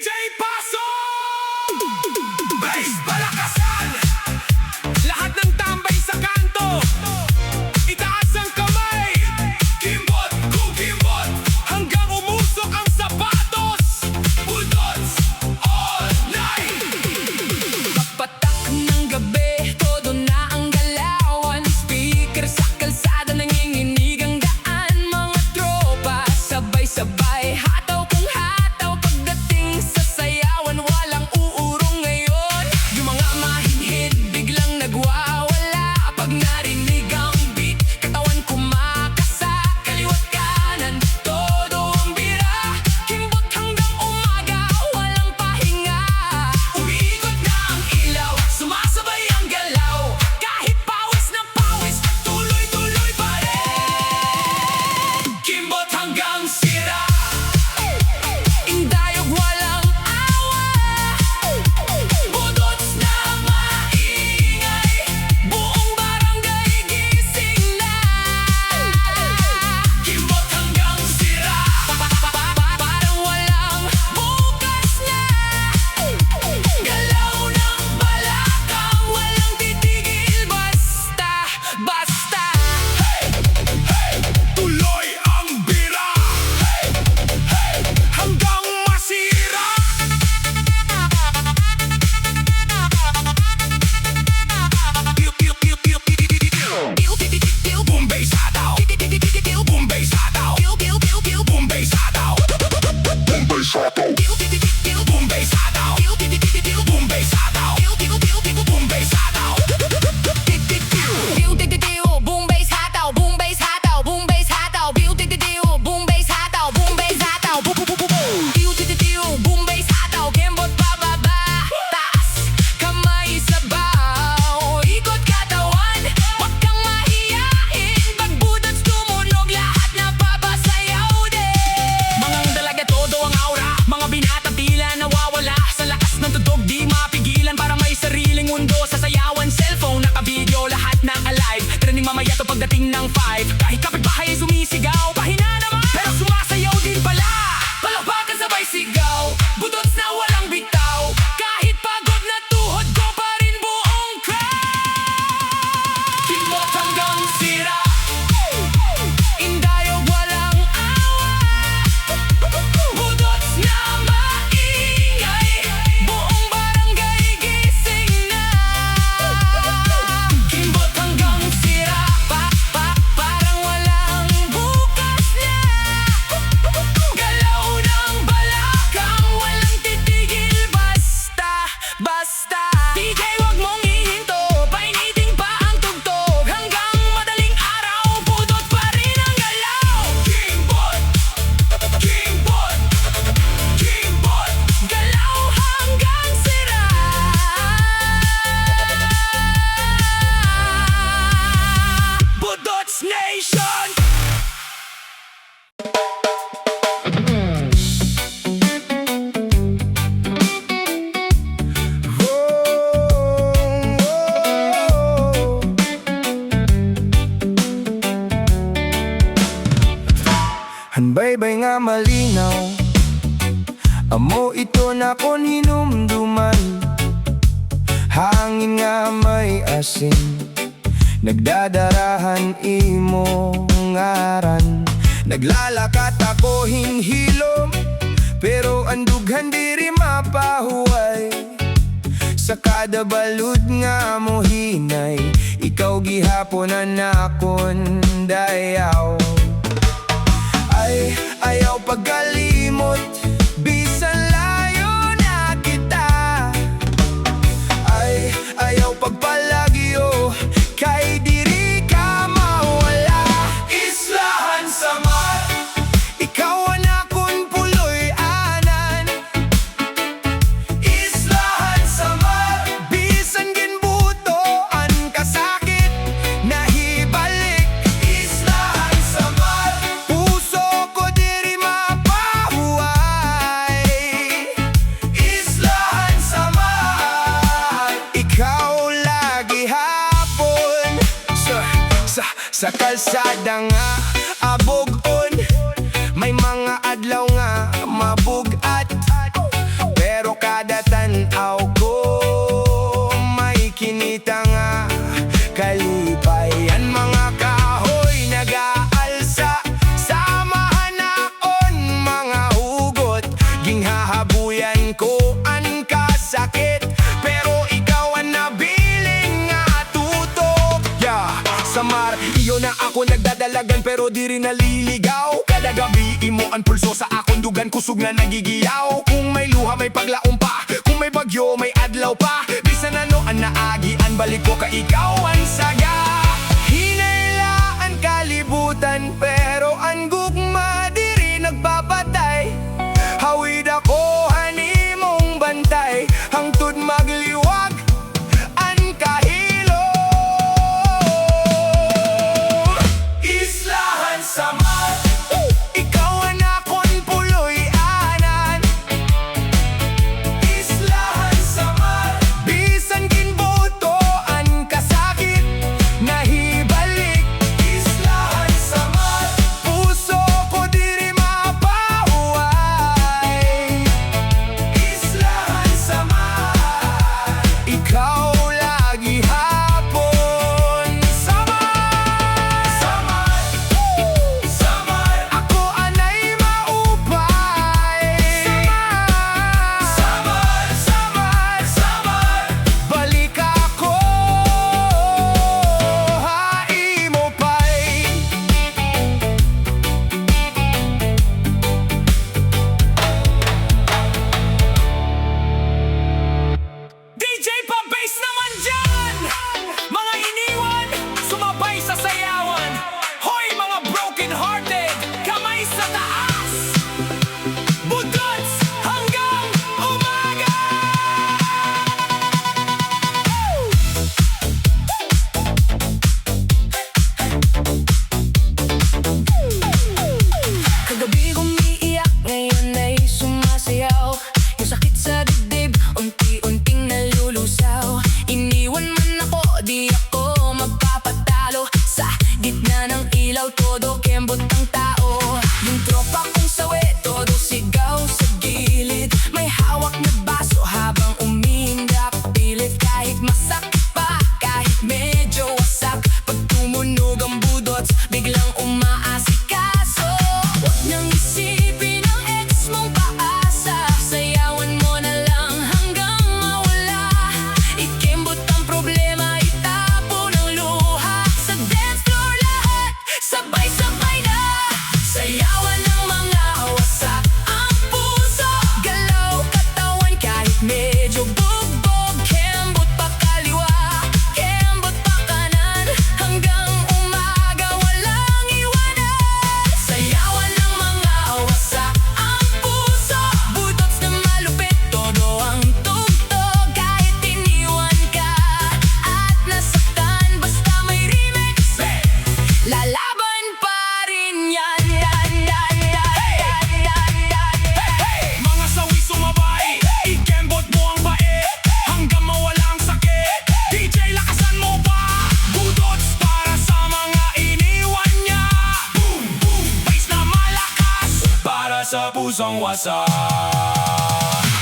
DJ Paso! Bass palakasan! Lahat ng tambay sa kanto, itaas ang kamay. Kimbot, kukimbot, hanggang umusok ang sapatos. Budots all night. Papatak ng gabi, todo na ang galawan. Speaker sa kalsada, nanginginig ang daan. Mga tropa, sabay-sabay, hataw kung hataw. Pagdating sa sayawan, walang uurong ngayon. Yung mga mahinhid, biglang nagwawala. Pag narinig ang beat, katawan kumakasa. Kaliwat kanan, todo ang bira. Kimbot hanggang umaga, walang pahinga. Umiikot na ang ilaw, sumasabay ang galaw. Kahit pawis na pawis, tuloy-tuloy pa rin. Kimbot hanggang sira, indayog walang awa. Budots na maingay, buong barangay gising na. Kimbot hanggang sira, parang walang bukas na. Galaw ng balakang, walang titigil, basta, basta. Tuloy ang bira, hanggang masira. Boom bass hataw, boom bass hataw, boom bass hataw, boom bass hataw, boom bass hataw, boom bass hataw, boom bass hataw. Boom bass hataw, boom bass hataw, boom bass hataw. Boom bass hataw, boom bass hataw. Boom bass hataw, kembot pababa, taas, kamay sa baw. Ikot katawan, wag kang mahiyain. Pag budots tumunog, lahat napapasayaw din. Mga dalaga, todo ang aura. Mga binata tila nawawala. Sa lakas ng tugtog, di mapigilan. Para may sariling mundo sa sayawan. Cellphone, naka-video, lahat na alive. Trending mamaya to pagdating ng 5. Kahit kapitbahay ay sumisigaw, pahina naman, pero sumasayaw din pala. Palakpakan sabay sigaw, budots na walang bitaw. Kahit pagod na tuhod ko pa rin buong crowd. Kimbot hanggang sira, indayog walang awa. Budots na maingay, buong barangay gising na. Kimbot hanggang sira, parang walang bukas na. Galaw ng balakang, walang titigil, basta, basta. DJ wag mong ihinto, painitin pa ang tugtog. Hanggang madaling araw, budot pa rin ang galaw. Kimbot, kimbot, kimbot. Galaw hanggang sira. Budots Nation. Hanbaybay nga malinaw, amo ito na kon hinumduman. Hangin nga may asin, nagdadarahan imo ngaran. Naglalakat ako hinhilom, pero andughan diri mapahuway. Sa kada balud nga mo hinay, ikaw gihaponan akon dayaw. Ay, ayaw pagkalimot, bisan layo na kita. Ay, ayaw pagpalagyo, kay diri ka mawala. Isla Han Samar, Ikaw ang akon puloy anan. Isla Han Samar, Bisan ginbutoan kasakit, nahibalik. Isla Han Samar, Puso ko diri Sa kalsada nga abog-on, may mga adlaw nga mabugat, Tinabuyan ko ang kasakit, pero ikaw ang nabiling nga tutok. Yeah, Samar, iyo na ako nagdadalagan pero di rin naliligaw. Kada gabi imo ang pulso sa akong dugan, kusog na nagigiyaw. Kung may luha may paglaong pa, kung may bagyo may adlaw pa. Bisan ano ang naagian, balik ko ka ikaw ang saga. Hinaylaan kalibutan pero ang gugma di rin nagpapatay. Hawid ako hani mong bantay, hangtod magliwag ang kahilo. Islahan Samar, ikaw ang akon puloy anan. Islahan Samar, bisan ginbuto ang kasakit nahibalik. Islahan Samar, puso ko diri mapahuway. Islahan Samar, ikaw lagi hapon. Samar, Samar, Samar, ako anay maupay. Samar, Samar, Samar, balik ako haimo pay. DJ pa-bass naman dyan! Mga iniwan, sumabay sa sayawan. Hoy mga broken hearted, kamay sa taas. Budots hanggang umaga. Kagabi umiiyak, ngayon ay sumasayaw. Yung sakit sa dibdib, unti-unting nalulusaw. Iniwan man ako, di ako magpapatalo. Sa gitna ng ilaw, todo kembot ang tao. Yung tropa kong sawi, todo sigaw sa gilid. May hawak na baso habang umiindak pilit. Kahit masakit pa, kahit medyo wasak. Pag tumunog ang budots, biglang umaasikaso. Huwag niyang isipin ang ex mong paasa. Sayawan mo na lang hanggang mawala. Ikembot ang problema, itapon ang luha. Sa dance floor lahat, sabay-sabay na. Sayawan ng mga wasak ang puso. Galaw katawan kahit medyo bugbog. Kembot pa kaliwa, kembot pa kanan. Hanggang umaga walang iwanan. Sayawan ng mga wasak ang puso. Budots na malupit, todo ang tugtog. Kahit iniwan ka at nasaktan, basta may remix, lalaban pa rin yan. Mga sawi sumabay, ikembot mo ang bait hanggang mawala ang sakit. DJ lakasan mo pa, budots para sa mga iniwan niya. Boom, boom, bass na malakas para sa pusong wasak.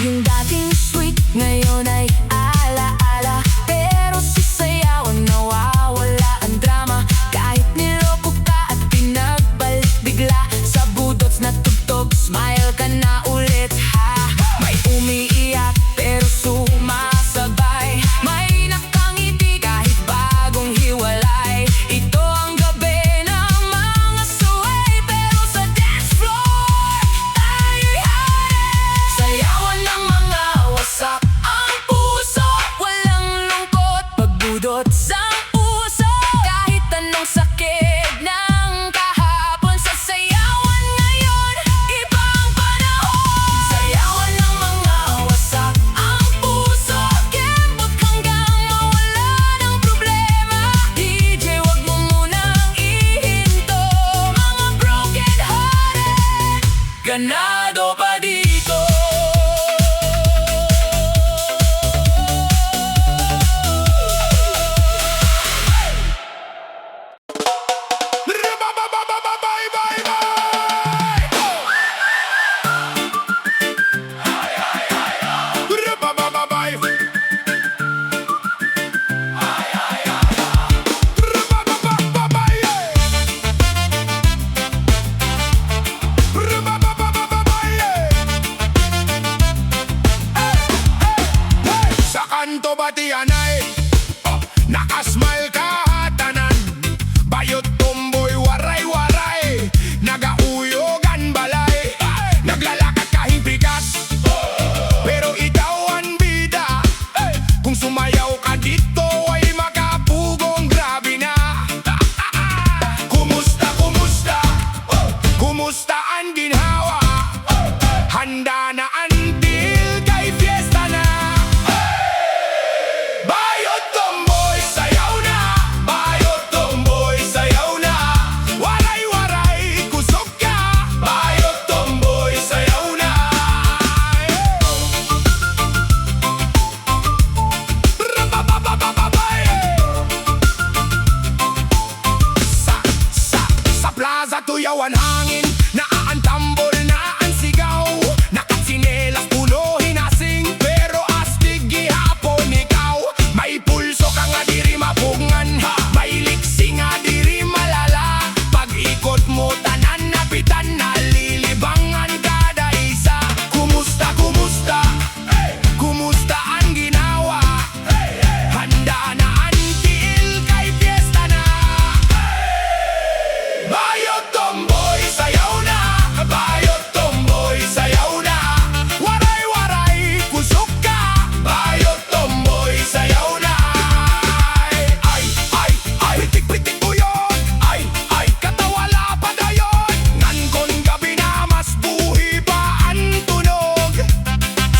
Yung dating sweet ngayon ay ala-ala, pero si Sayawan nawawala ang drama. Kahit niloko ka at pinagbalik bigla, sa budots na tugtog, smile ka na ulit ha. May umiiyak pero sumasabay, may nakangiti kahit bagong hiwalay. Ito ang gabi ng mga suway, pero sa dance floor tayo'y hari. Asmal kahatanan, bayot tomboy, waray-waray, nagauyogan balay, naglalakad kahit bigas, pero ikaw ang bida. Kung sumayaw ka dito ay makapugong grabe na. Kumusta, kumusta? Kumusta ang ginhawa? Handa na until kay fiesta na. Bayot tomboy, sayaw na. Bayot tomboy, sayaw na. Waray-waray, kusog ka. Bayot tomboy, sayaw na. Rabababababay. Sa plaza tuyaw ang hangin, naaantambol na ang sigaw. Nakatsinelas puno hinasing, pero astig gihapon ikaw. May pulso ka nga diri mapungan, may liksi nga diri malala. Pag-ikot mo tanan napitan, nalilibangan kada isa. Kumusta, kumusta? Kumusta ang ginawa? Handa na until kay fiesta na. Bayot tomboy, sayaw na. Bayot tomboy, sayaw na. Waray-waray, kusog ka. Bayot tomboy, sayaw na. Ay, pitik-pitik buyot. Ay, katawala pa dayon. Ngankon gabi na mas buhi pa ang tunog.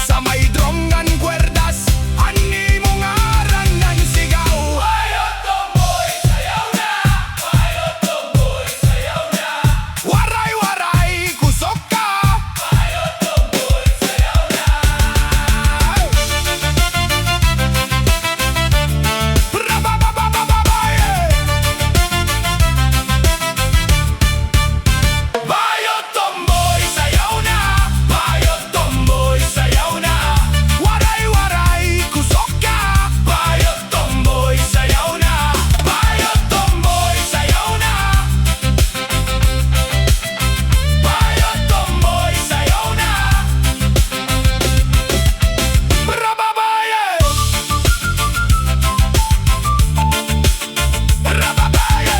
Sa may drum ngan kwerdas, ani mo ngaran ng sigaw. Bayot tomboy, sayaw na. Bayot tomboy, sayaw na. Waray-waray, kusog ka. Bayot tomboy, sayaw na. Rabababababay. Bayot tomboy, sayaw na. Bayot tomboy, sayaw na. Waray-waray, kusog ka. Bayot tomboy, sayaw na. Bayot tomboy, sayaw na. Bayot tomboy, sayaw na. Rababaye. Rababaye.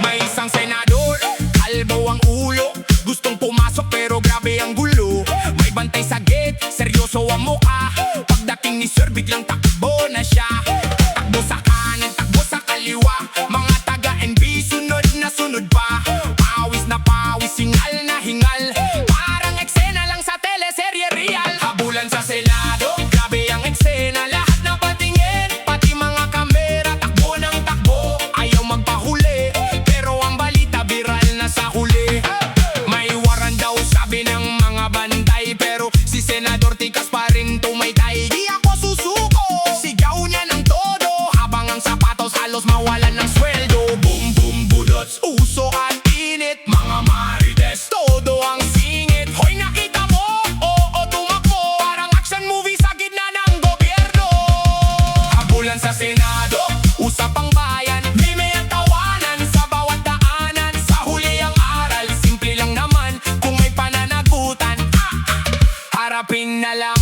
May isang senador, kalbo ang ulo. Gustong pumasok pero grabe ang gulo. May bantay sa gate, seryoso ang mukha. Pagdating ni sir, biglang takbo na siya. Takbo sa kanan, takbo sa kaliwa. Mga taga-NB, sunod na sunod pa. Pawis na pawis, hingal na hingal. Parang eksena lang sa teleserye real. Habulan sa Senado, grabe ang eksena. Lahat na patingin, pati mga kamera. Takbo ng takbo, ayaw magpahuli. Pero ang balita, viral na sa huli. May waran daw sabi ng mga bantay, pero si Senador tikas pa rin tumaytay. Di ako susuko, sigaw niya ng todo. Habang ang sapatos halos mawalan ng sweldo. Boom boom budots, uso at init. Mga marites, todo ang singit. Hoy nakita mo, oo tumakbo. Parang action movie sa gitna ng gobyerno. Habulan sa Senado, usapang bayan. Mime at tawanan sa bawat daanan. Sa huli ang aral, simple lang naman. Kung may pananagutan, harapin na lang.